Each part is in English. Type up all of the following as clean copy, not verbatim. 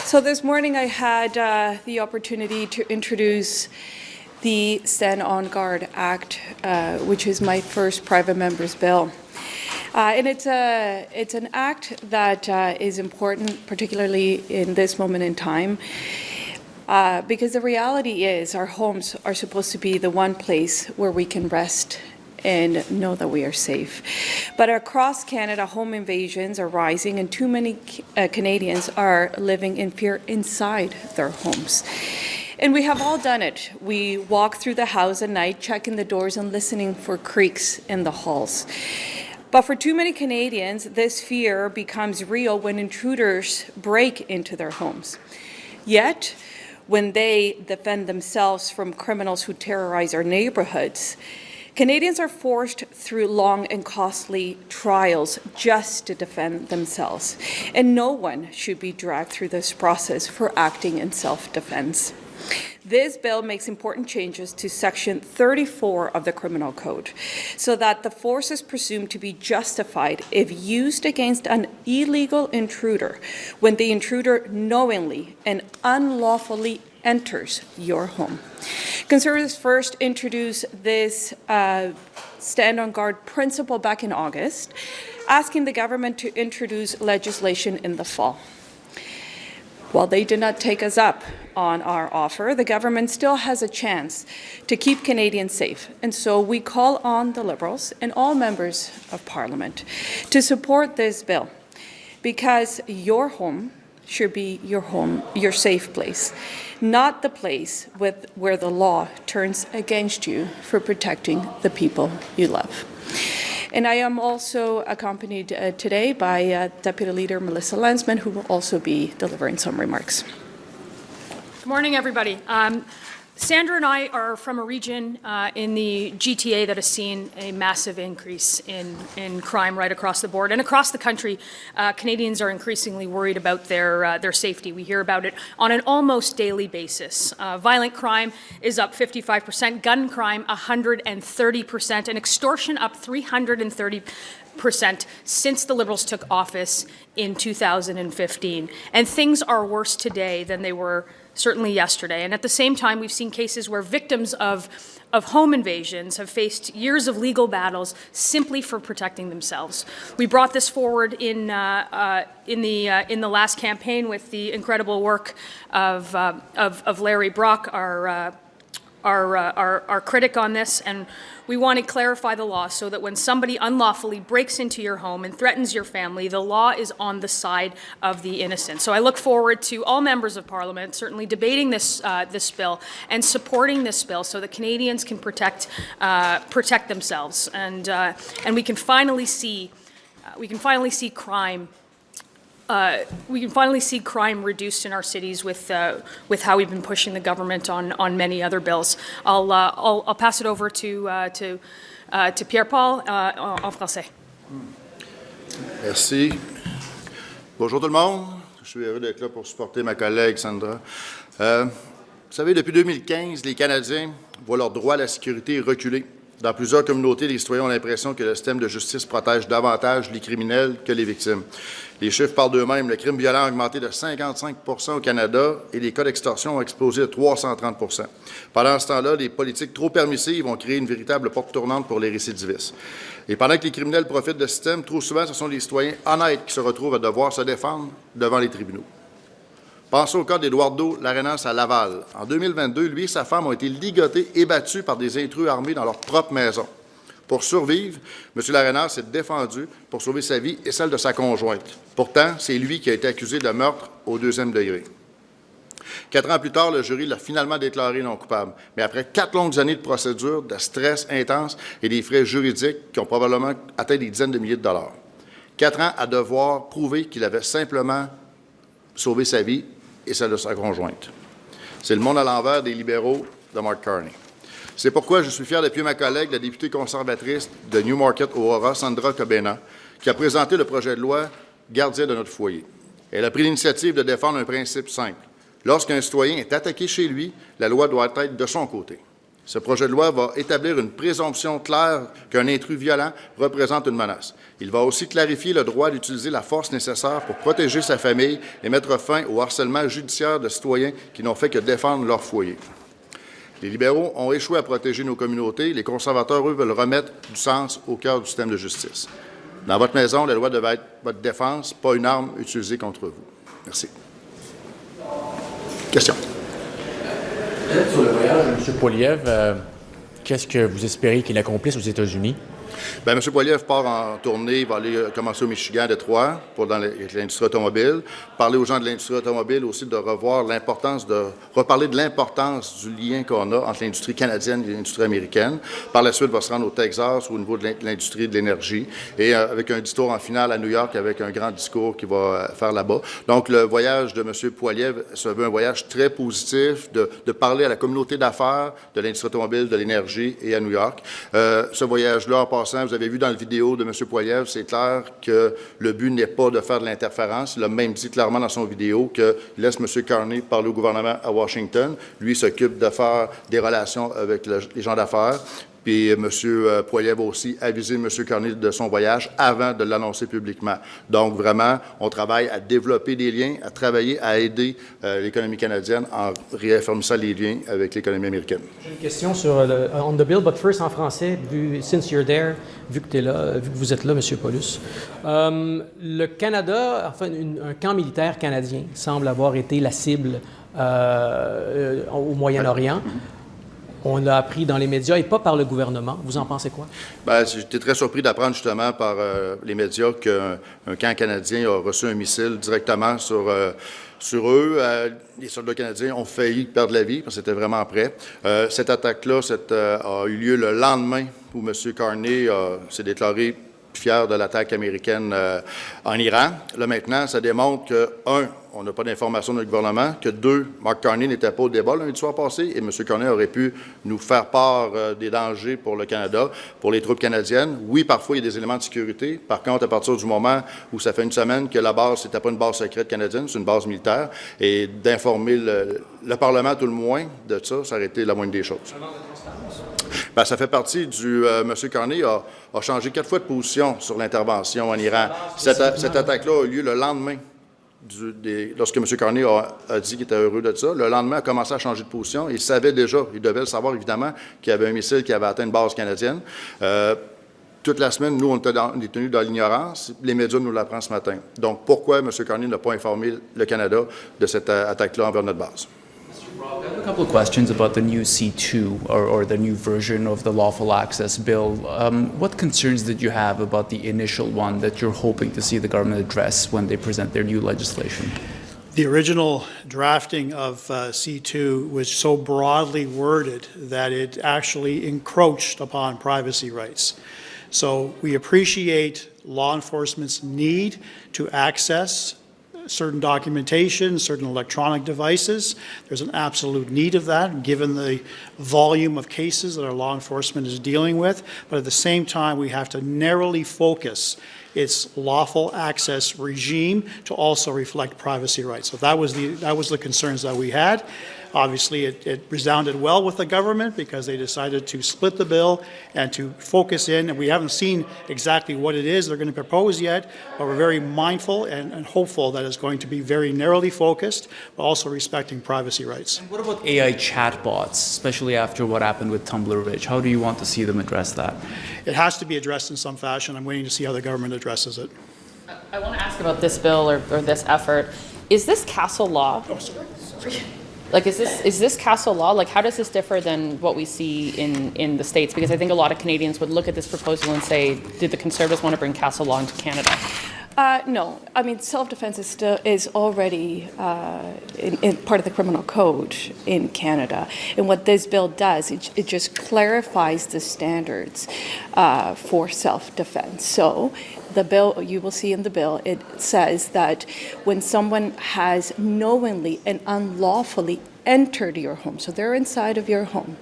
So this morning I had the opportunity to introduce the Stand on Guard Act, which is my first private member's bill. And it's an act that is important, particularly in this moment in time, because the reality is our homes are supposed to be the one place where we can rest and know that we are safe. But across Canada, home invasions are rising, and too many Canadians are living in fear inside their homes. And we have all done it. We walk through the house at night, checking the doors and listening for creaks in the halls. But for too many Canadians, this fear becomes real when intruders break into their homes. Yet, when they defend themselves from criminals who terrorize our neighborhoods, Canadians are forced through long and costly trials just to defend themselves, and no one should be dragged through this process for acting in self-defense. This bill makes important changes to Section 34 of the Criminal Code so that the force is presumed to be justified if used against an illegal intruder when the intruder knowingly and unlawfully enters your home. Conservatives first introduced this Stand on Guard principle back in August, asking the government to introduce legislation in the fall. While they did not take us up on our offer, the government still has a chance to keep Canadians safe. And so we call on the Liberals and all members of Parliament to support this bill, because your home should be your home, your safe place, not the place where the law turns against you for protecting the people you love. And I am also accompanied today by Deputy Leader Melissa Lantsman, who will also be delivering some remarks. Good morning, everybody. Sandra and I are from a region in the GTA that has seen a massive increase in crime right across the board. And across the country, Canadians are increasingly worried about their safety. We hear about it on an almost daily basis. Violent crime is up 55%, gun crime 130%, and extortion up 330% since the Liberals took office in 2015. And things are worse today than they were certainly yesterday. And at the same time, we've seen cases where victims of home invasions have faced years of legal battles simply for protecting themselves. We brought this forward in the last campaign with the incredible work of Larry Brock, our critic on this, and we want to clarify the law so that when somebody unlawfully breaks into your home and threatens your family, the law is on the side of the innocent. So I look forward to all members of Parliament certainly debating this bill and supporting this bill so that Canadians can protect themselves, and we can finally see crime. We can finally see crime reduced in our cities with how we've been pushing the government on many other bills. I'll pass it over to Pierre Paul en français. Merci. Bonjour tout le monde. Je suis heureux d'être là pour supporter ma collègue Sandra. Vous savez, depuis 2015, les Canadiens voient leur droit à la sécurité reculer. Dans plusieurs communautés, les citoyens ont l'impression que le système de justice protège davantage les criminels que les victimes. Les chiffres parlent d'eux-mêmes. Le crime violent a augmenté de 55 % au Canada et les cas d'extorsion ont explosé de 330 %. Pendant ce temps-là, les politiques trop permissives ont créé une véritable porte tournante pour les récidivistes. Et pendant que les criminels profitent de ce système, trop souvent, ce sont les citoyens honnêtes qui se retrouvent à devoir se défendre devant les tribunaux. Pensez au cas d'Éduardo Larenas à Laval. En 2022, lui et sa femme ont été ligotés et battus par des intrus armés dans leur propre maison. Pour survivre, M. Larenas s'est défendu pour sauver sa vie et celle de sa conjointe. Pourtant, c'est lui qui a été accusé de meurtre au 2e degré. 4 ans plus tard, le jury l'a finalement déclaré non coupable. Mais après 4 longues années de procédure, de stress intense et des frais juridiques qui ont probablement atteint des dizaines de milliers de dollars. 4 ans à devoir prouver qu'il avait simplement sauvé sa vie et celle de sa conjointe. C'est le monde à l'envers des libéraux de Mark Carney. C'est pourquoi je suis fier d'appuyer ma collègue, la députée conservatrice de Newmarket-Aurora, Sandra Cobena, qui a présenté le projet de loi « Gardien de notre foyer ». Elle a pris l'initiative de défendre un principe simple. Lorsqu'un citoyen est attaqué chez lui, la loi doit être de son côté. Ce projet de loi va établir une présomption claire qu'un intrus violent représente une menace. Il va aussi clarifier le droit d'utiliser la force nécessaire pour protéger sa famille et mettre fin au harcèlement judiciaire de citoyens qui n'ont fait que défendre leur foyer. Les libéraux ont échoué à protéger nos communautés. Les conservateurs, eux, veulent remettre du sens au cœur du système de justice. Dans votre maison, la loi devait être votre défense, pas une arme utilisée contre vous. Merci. Question. Sur le voyage de M. Paul-Hus, qu'est-ce que vous espérez qu'il accomplisse aux États-Unis? Bien, M. Poiliev part en tournée, il va aller commencer au Michigan, à Détroit, avec l'industrie automobile, parler aux gens de l'industrie automobile aussi de reparler de l'importance du lien qu'on a entre l'industrie canadienne et l'industrie américaine. Par la suite, il va se rendre au Texas au niveau de l'industrie de l'énergie et avec un discours en finale à New York avec un grand discours qu'il va faire là-bas. Donc, le voyage de M. Poiliev se veut un voyage très positif de parler à la communauté d'affaires de l'industrie automobile, de l'énergie et à New York. Ce voyage-là, en passant, vous avez vu dans la vidéo de M. Poiliev, c'est clair que le but n'est pas de faire de l'interférence. Il a même dit clairement dans son vidéo qu'il laisse M. Carney parler au gouvernement à Washington. Lui s'occupe de faire des relations avec les gens d'affaires. Puis M. Poiliev a aussi avisé M. Carney de son voyage avant de l'annoncer publiquement. Donc, vraiment, on travaille à développer des liens, à travailler, à aider l'économie canadienne en réaffirmant les liens avec l'économie américaine. J'ai une question sur on the bill, but first en français, since you're there, vu que tu es là, vu que vous êtes là, M. Paul-Hus. Le Canada, enfin, un camp militaire canadien semble avoir été la cible au Moyen-Orient. On l'a appris dans les médias et pas par le gouvernement. Vous en pensez quoi? Bien, j'étais très surpris d'apprendre justement par les médias qu'un camp canadien a reçu un missile directement sur eux. Les soldats canadiens ont failli perdre la vie parce que c'était vraiment prêt. Cette attaque-là a eu lieu le lendemain où M. Carney s'est déclaré fier de l'attaque américaine en Iran. Là, maintenant, ça démontre que, on n'a pas d'informations de notre gouvernement, que 2, Mark Carney n'était pas au débat lundi soir passé et M. Carney aurait pu nous faire part des dangers pour le Canada, pour les troupes canadiennes. Oui, parfois, il y a des éléments de sécurité. Par contre, à partir du moment où ça fait une semaine que la base, c'était pas une base secrète canadienne, c'est une base militaire, et d'informer le Parlement, tout le moins, de ça, ça aurait été la moindre des choses. Bien, ça fait partie du... M. Carney a changé 4 fois de position sur l'intervention en Iran. Cette attaque-là a eu lieu le lendemain. Lorsque M. Carney a dit qu'il était heureux de ça, le lendemain, il a commencé à changer de position. Il savait déjà, il devait le savoir évidemment, qu'il y avait un missile qui avait atteint une base canadienne. Toute la semaine, nous, on est tenus dans l'ignorance. Les médias nous l'apprennent ce matin. Donc, pourquoi M. Carney n'a pas informé le Canada de cette attaque-là envers notre base? I have a couple of questions about the new C2 or the new version of the lawful access bill. What concerns did you have about the initial one that you're hoping to see the government address when they present their new legislation? The original drafting of C2 was so broadly worded that it actually encroached upon privacy rights. So we appreciate law enforcement's need to access certain documentation, certain electronic devices. There's an absolute need of that, given the volume of cases that our law enforcement is dealing with. But at the same time, we have to narrowly focus its lawful access regime to also reflect privacy rights. So that was the concerns that we had. Obviously, it resounded well with the government because they decided to split the bill and to focus in. And we haven't seen exactly what it is they're going to propose yet, but we're very mindful and hopeful that it's going to be very narrowly focused, but also respecting privacy rights. And what about AI chatbots, especially after what happened with Tumblr Ridge? How do you want to see them address that? It has to be addressed in some fashion. I'm waiting to see how the government addresses it. I want to ask about this bill or this effort. Is this castle law? Oh, sorry. Like, is this castle law? Like, how does this differ than what we see in the States? Because I think a lot of Canadians would look at this proposal and say, did the Conservatives want to bring castle law into Canada? No. I mean, self-defense is already in part of the criminal code in Canada. And what this bill does, it just clarifies the standards for self-defense. So the bill, you will see in the bill, it says that when someone has knowingly and unlawfully entered your home, so they're inside of your home,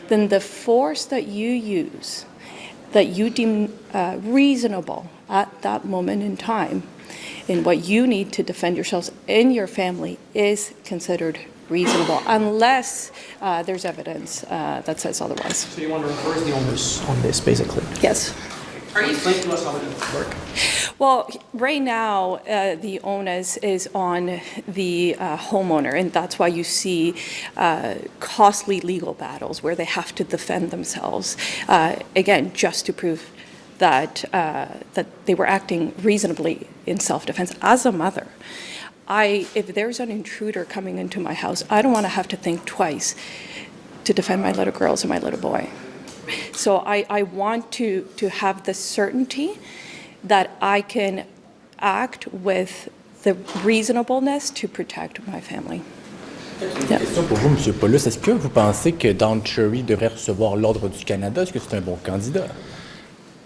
then the force that you use, that you deem reasonable at that moment in time, and what you need to defend yourselves and your family is considered reasonable, unless there's evidence that says otherwise. So you want to reverse the onus on this, basically? Yes. Explain to us how it works. Well, right now, the onus is on the homeowner, and that's why you see costly legal battles where they have to defend themselves, again, just to prove that they were acting reasonably in self-defense. As a mother, if there's an intruder coming into my house, I don't want to have to think twice to defend my little girls and my little boy. So I want to have the certainty that I can act with the reasonableness to protect my family. Une question pour vous, M. Paul-Hus. Est-ce que vous pensez que Don Cherry devrait recevoir l'Ordre du Canada? Est-ce que c'est un bon candidat?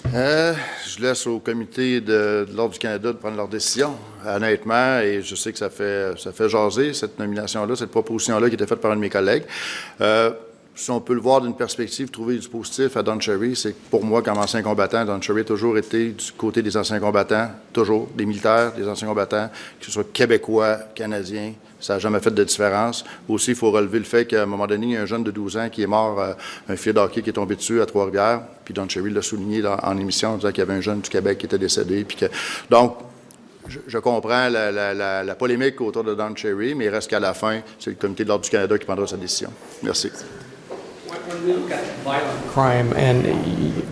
Je laisse au comité de l'Ordre du Canada de prendre leur décision, honnêtement, et je sais que ça fait jaser, cette nomination-là, cette proposition-là qui était faite par un de mes collègues. Si on peut le voir d'une perspective, trouver du positif à Don Cherry, c'est que pour moi, comme ancien combattant, Don Cherry a toujours été du côté des anciens combattants, toujours, des militaires, des anciens combattants, que ce soit québécois, canadiens, ça n'a jamais fait de différence. Aussi, il faut relever le fait qu'à un moment donné, il y a un jeune de 12 ans qui est mort, un filet de hockey qui est tombé dessus à Trois-Rivières, puis Don Cherry l'a souligné en émission, en disant qu'il y avait un jeune du Québec qui était décédé. Puis donc, je comprends la polémique autour de Don Cherry, mais il reste qu'à la fin, c'est le comité de l'Ordre du Canada qui prendra sa décision. Merci. When we look at violent crime and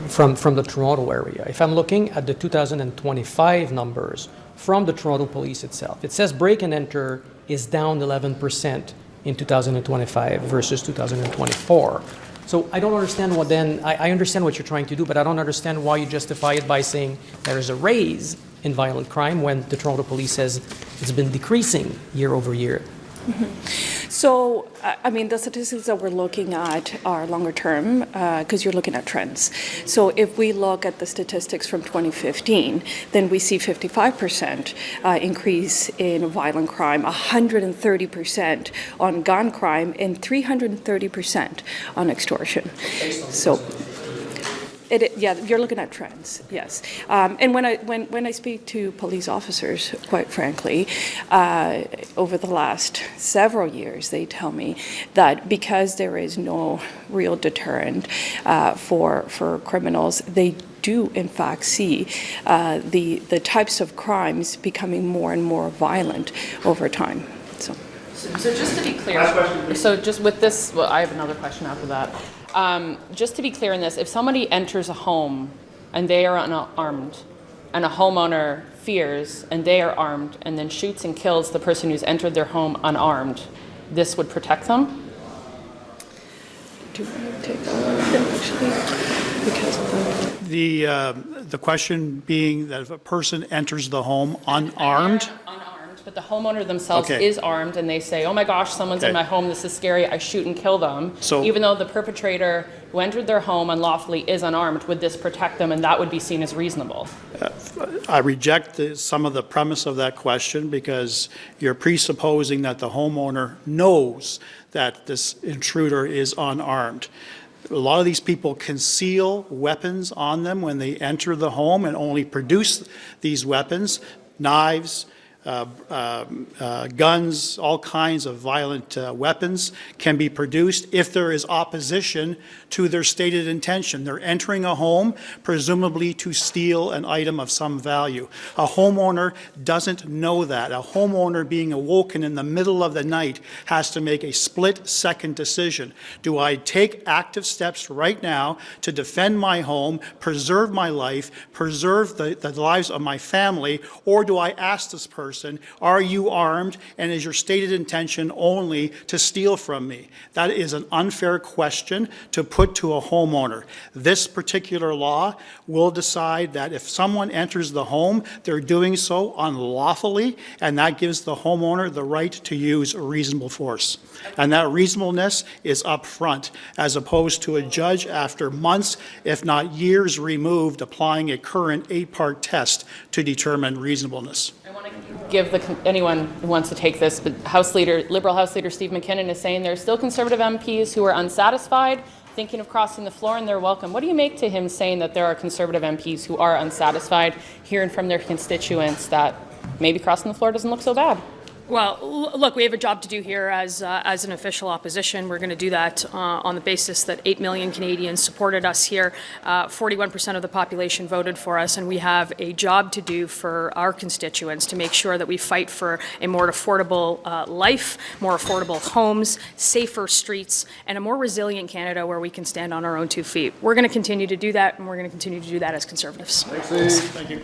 from the Toronto area, if I'm looking at the 2025 numbers from the Toronto Police itself, it says break and enter is down 11% in 2025 versus 2024. So I don't understand what then, I understand what you're trying to do, but I don't understand why you justify it by saying there is a raise in violent crime when the Toronto Police says it's been decreasing year over year. Mm-hmm. So, I mean, the statistics that we're looking at are longer term because you're looking at trends. So if we look at the statistics from 2015, then we see 55% increase in violent crime, 130% on gun crime, and 330% on extortion. So. Yeah, you're looking at trends, yes. And when I speak to police officers, quite frankly, over the last several years, they tell me that because there is no real deterrent for criminals, they do in fact see the types of crimes becoming more and more violent over time. So just to be clear, so just with this, well, I have another question after that. Just to be clear in this, if somebody enters a home and they are unarmed, and a homeowner fears and they are armed and then shoots and kills the person who's entered their home unarmed, this would protect them? Do you want to take that actually? Because of The question being that if a person enters the home unarmed, but the homeowner themselves Okay. is armed and they say, oh my gosh, someone's in Okay. my home, this is scary, I shoot and kill them. So- even though the perpetrator who entered their home unlawfully is unarmed, would this protect them and that would be seen as reasonable? I reject some of the premise of that question because you're presupposing that the homeowner knows that this intruder is unarmed. A lot of these people conceal weapons on them when they enter the home and only produce these weapons, knives, guns, all kinds of violent weapons can be produced if there is opposition to their stated intention. They're entering a home, presumably to steal an item of some value. A homeowner doesn't know that. A homeowner being awoken in the middle of the night has to make a split-second decision. Do I take active steps right now to defend my home, preserve my life, preserve the lives of my family, or do I ask this person, are you armed, and is your stated intention only to steal from me? That is an unfair question to put to a homeowner. This particular law will decide that if someone enters the home, they're doing so unlawfully, and that gives the homeowner the right to use reasonable force. And that reasonableness is up front, as opposed to a judge after months, if not years removed, applying a current 8-part test to determine reasonableness. I want to give anyone who wants to take this, but Liberal House Leader Steve McKinnon is saying there are still Conservative MPs who are unsatisfied, thinking of crossing the floor, and they're welcome. What do you make to him saying that there are Conservative MPs who are unsatisfied, hearing from their constituents that maybe crossing the floor doesn't look so bad. Well, look, we have a job to do here as an official opposition. We're going to do that on the basis that 8 million Canadians supported us here. 41% of the population voted for us, and we have a job to do for our constituents to make sure that we fight for a more affordable life, more affordable homes, safer streets, and a more resilient Canada where we can stand on our own 2 feet. We're going to continue to do that, and we're going to continue to do that as Conservatives. Thank you.